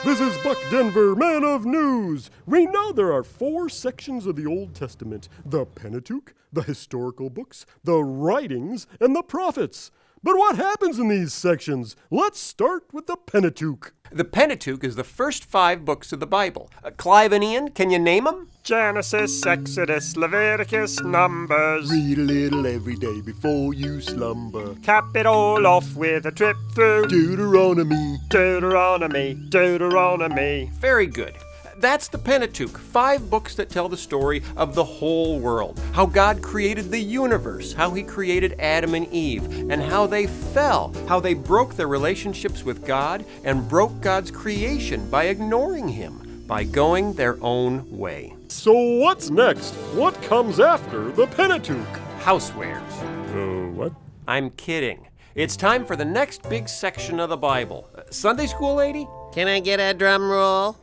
This is Buck Denver, man of news. We know there are 4 sections of the Old Testament: the Pentateuch, the historical books, the writings, and the prophets. But what happens in these sections? Let's start with the Pentateuch. The Pentateuch is the first 5 books of the Bible. Clive and Ian, can you name them? Genesis, Exodus, Leviticus, Numbers. Read a little every day before you slumber. Cap it all off with a trip through Deuteronomy. Deuteronomy. Very good. That's the Pentateuch, 5 books that tell the story of the whole world. How God created the universe, how he created Adam and Eve, and how they fell, how they broke their relationships with God and broke God's creation by ignoring him, by going their own way. So what's next? What comes after the Pentateuch? Housewares. What? I'm kidding. It's time for the next big section of the Bible. Sunday school lady? Can I get a drum roll?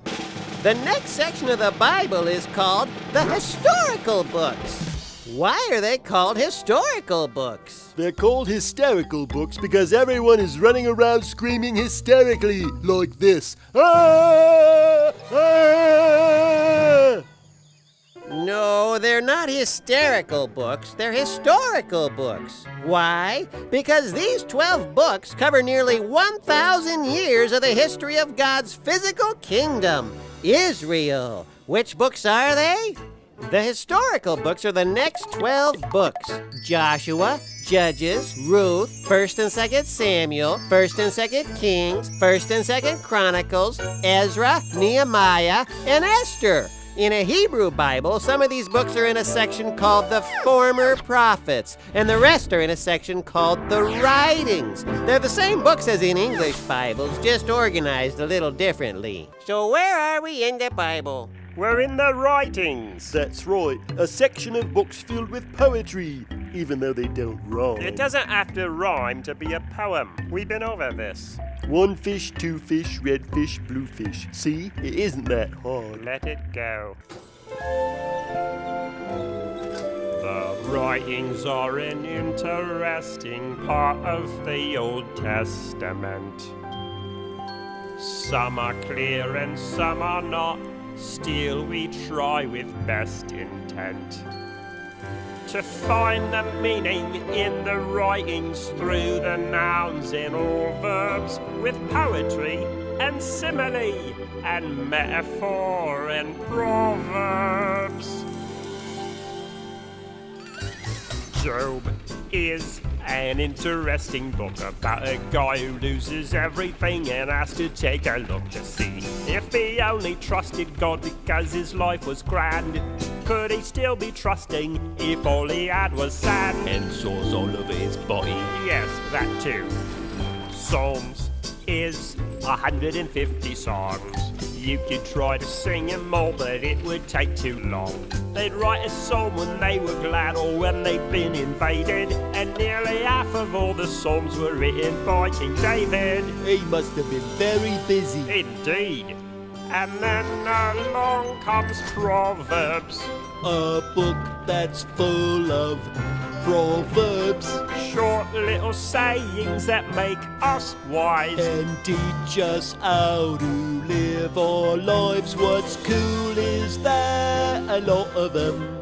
The next section of the Bible is called the historical books. Why are they called historical books? They're called hysterical books because everyone is running around screaming hysterically like this. Ah! Ah! No, they're not hysterical books. They're historical books. Why? Because these 12 books cover nearly 1,000 years of the history of God's physical kingdom, Israel. Which books are they? The historical books are the next 12 books: Joshua, Judges, Ruth, 1st and 2nd Samuel, 1st and 2nd Kings, 1st and 2nd Chronicles, Ezra, Nehemiah, and Esther. In a Hebrew Bible, some of these books are in a section called the Former Prophets, and the rest are in a section called the Writings. They're the same books as in English Bibles, just organized a little differently. So where are we in the Bible? We're in the writings. That's right, a section of books filled with poetry, even though they don't rhyme. It doesn't have to rhyme to be a poem. We've been over this. 1 fish, 2 fish, red fish, blue fish. See, it isn't that hard. Let it go. The writings are an interesting part of the Old Testament. Some are clear and some are not. Still we try with best intent to find the meaning in the writings through the nouns in all verbs, with poetry and simile and metaphor and proverbs. Job is an interesting book about a guy who loses everything and has to take a look to see if he only trusted God because his life was grand. Could he still be trusting if all he had was sand And sores all over his body. Yes, that too. Psalms is 150 songs. You could try to sing them all, but it would take too long. They'd write a psalm when they were glad or when they'd been invaded, and nearly half of all the psalms were written by King David. He must have been very busy. Indeed. And then along comes Proverbs. A book that's full of proverbs Short little sayings that make us wise. and teach us how to live our lives. What's cool is that a lot of them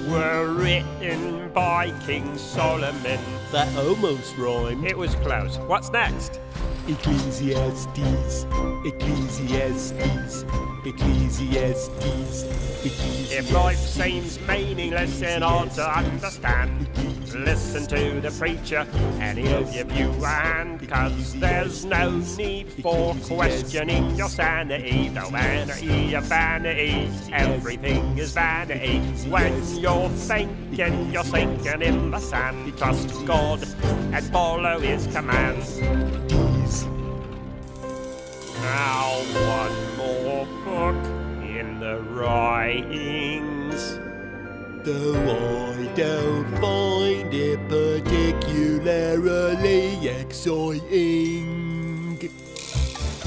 Were written by King Solomon. that almost rhymed. It was close. What's next? Ecclesiastes, Ecclesiastes, Ecclesiastes, Ecclesiastes. If life seems meaningless and hard to understand, listen to the preacher and he'll give you a hand. 'Cause there's no need for questioning your sanity. The vanity of vanities, everything is vanity. When you're thinking you're sinking in the sand, trust God and follow his commands. Now one more book in the writings. Though I don't find it particularly exciting.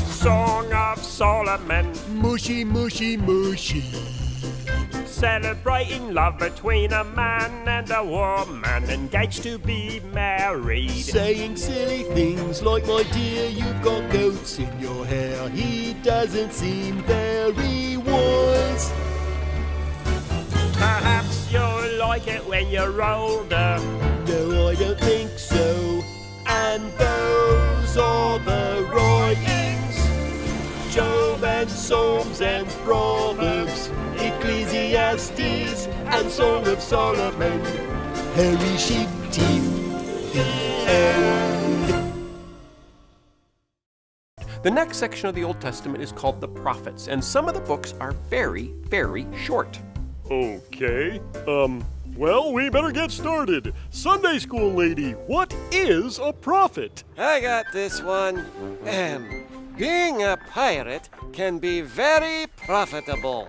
Song of Solomon. Mushy, mushy, mushy. celebrating love between a man and a woman engaged to be married. Saying silly things like, my dear, you've got goats in your hair. He doesn't seem very wise. Perhaps you'll like it when you're older. No, I don't think so. And those are the writings: Job and Psalms and Proverbs, Ecclesiastes and Song of Solomon, Hairy Sheep Teeth, the end. The next section of the Old Testament is called the Prophets, and some of the books are very, very short. Okay, well, we better get started. Sunday school lady, what is a prophet? I got this one. Being a pirate can be very profitable.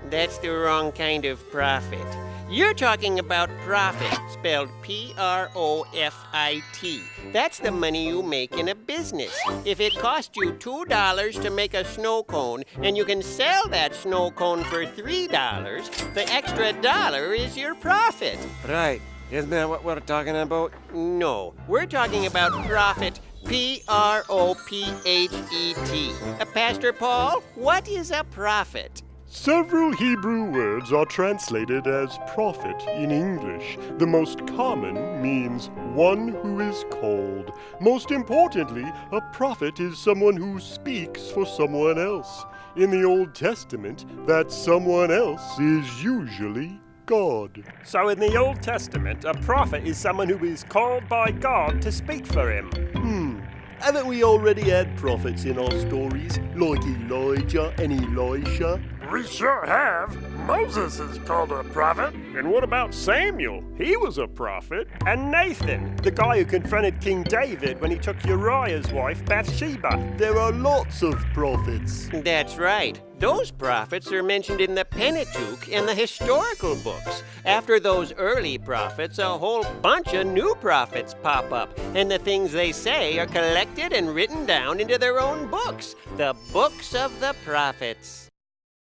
That's the wrong kind of profit. You're talking about profit, spelled P-R-O-F-I-T. That's the money you make in a business. If it cost you $2 to make a snow cone and you can sell that snow cone for $3, the extra dollar is your profit. Right. Isn't that what we're talking about? No, we're talking about profit, P-R-O-P-H-E-T. Pastor Paul, what is a prophet? Several Hebrew words are translated as prophet in English. The most common means one who is called. Most importantly, a prophet is someone who speaks for someone else. In the Old Testament, that someone else is usually God. So in the Old Testament, a prophet is someone who is called by God to speak for him. Haven't we already had prophets in our stories, like Elijah and Elisha? We sure have. Moses is called a prophet. And what about Samuel? He was a prophet. And Nathan, the guy who confronted King David when he took Uriah's wife, Bathsheba. There are lots of prophets. That's right. Those prophets are mentioned in the Pentateuch and the historical books. After those early prophets, a whole bunch of new prophets pop up, and the things they say are collected and written down into their own books, the books of the prophets.